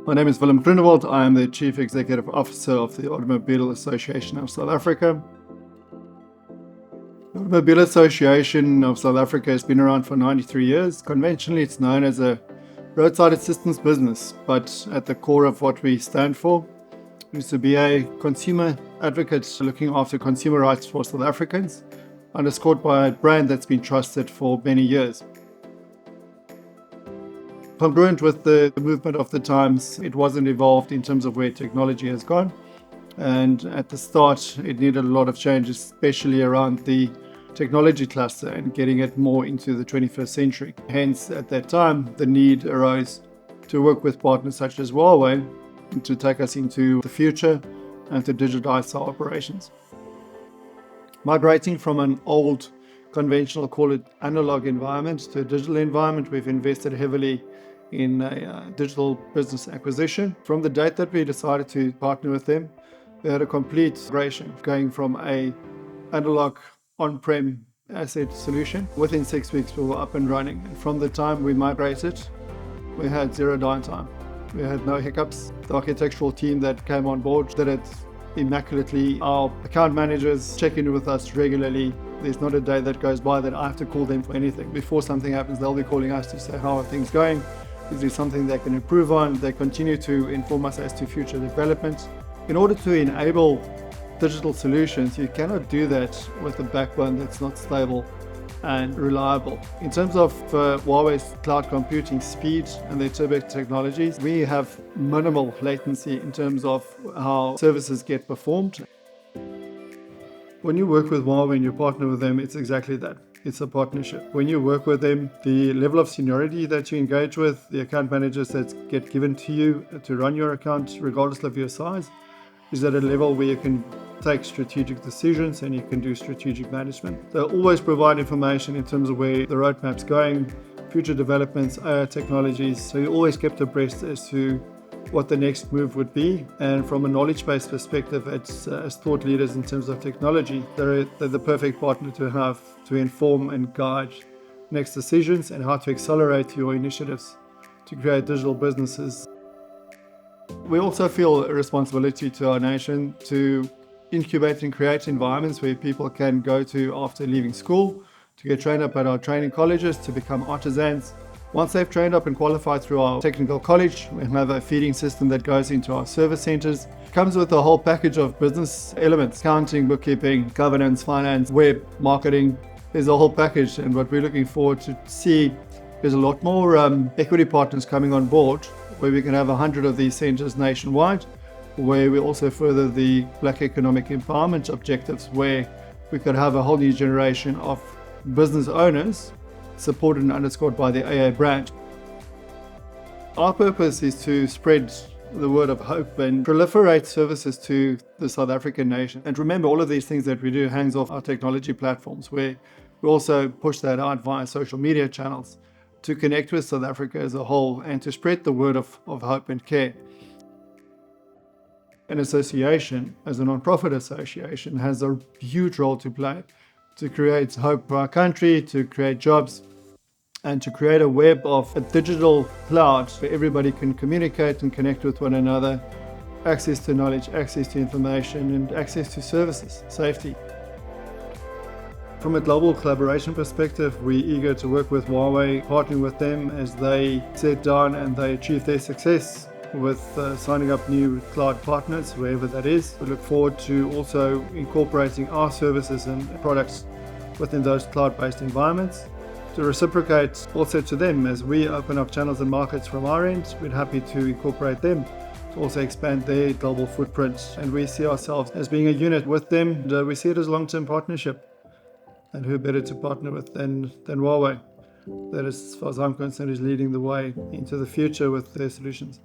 My name is Willem Groenewald. I am the Chief Executive Officer of the Automobile Association of South Africa. The Automobile Association of South Africa has been around for 93 years. Conventionally, it's known as a roadside assistance business, but at the core of what we stand for is to be a consumer advocate looking after consumer rights for South Africans, underscored by a brand that's been trusted for many years. Congruent with the movement of the times, it wasn't evolved in terms of where technology has gone. And at the start, it needed a lot of changes, especially around the technology cluster and getting it more into the 21st century. Hence, at that time, the need arose to work with partners such as Huawei to take us into the future and to digitize our operations. Migrating from an old conventional, call it analog environment, to a digital environment, we've invested heavily in a digital business acquisition. From the date that we decided to partner with them, we had a complete migration going from a analog on-prem asset solution. Within 6 weeks, we were up and running. And from the time we migrated, we had zero downtime. We had no hiccups. The architectural team that came on board did it immaculately. Our account managers check in with us regularly. There's not a day that goes by that I have to call them for anything. Before something happens, they'll be calling us to say, how are things going? Is there something they can improve on? They continue to inform us as to future developments. In order to enable digital solutions, you cannot do that with a backbone that's not stable and reliable. In terms of Huawei's cloud computing speed and their turbo technologies, we have minimal latency in terms of how services get performed. When you work with Huawei and you partner with them, it's exactly that. It's a partnership. When you work with them, the level of seniority that you engage with, the account managers that get given to you to run your account, regardless of your size, is at a level where you can take strategic decisions and you can do strategic management. They'll always provide information in terms of where the roadmap's going, future developments, AI technologies. So you're always kept abreast as to what the next move would be. And from a knowledge-based perspective, it's as thought leaders in terms of technology, they're the perfect partner to have to inform and guide next decisions and how to accelerate your initiatives to create digital businesses. We also feel a responsibility to our nation to incubate and create environments where people can go to after leaving school, to get trained up at our training colleges, to become artisans. Once they've trained up and qualified through our technical college, we have a feeding system that goes into our service centers. It comes with a whole package of business elements: accounting, bookkeeping, governance, finance, web, marketing. There's a whole package, and what we're looking forward to see is a lot more equity partners coming on board, where we can have 100 of these centers nationwide, where we also further the Black economic empowerment objectives, where we could have a whole new generation of business owners supported and underscored by the AA brand. Our purpose is to spread the word of hope and proliferate services to the South African nation. And remember, all of these things that we do hangs off our technology platforms, where we also push that out via social media channels to connect with South Africa as a whole and to spread the word of hope and care. An association, as a non-profit association, has a huge role to play to create hope for our country, to create jobs, and to create a web of a digital cloud where everybody can communicate and connect with one another, access to knowledge, access to information, and access to services, safety. From a global collaboration perspective, we're eager to work with Huawei, partnering with them as they set down and they achieve their success with signing up new cloud partners, wherever that is. We look forward to also incorporating our services and products within those cloud-based environments. To reciprocate also to them as we open up channels and markets from our end, we're happy to incorporate them to also expand their global footprint. And we see ourselves as being a unit with them. And we see it as a long-term partnership. And who better to partner with than Huawei? That is, as far as I'm concerned, is leading the way into the future with their solutions.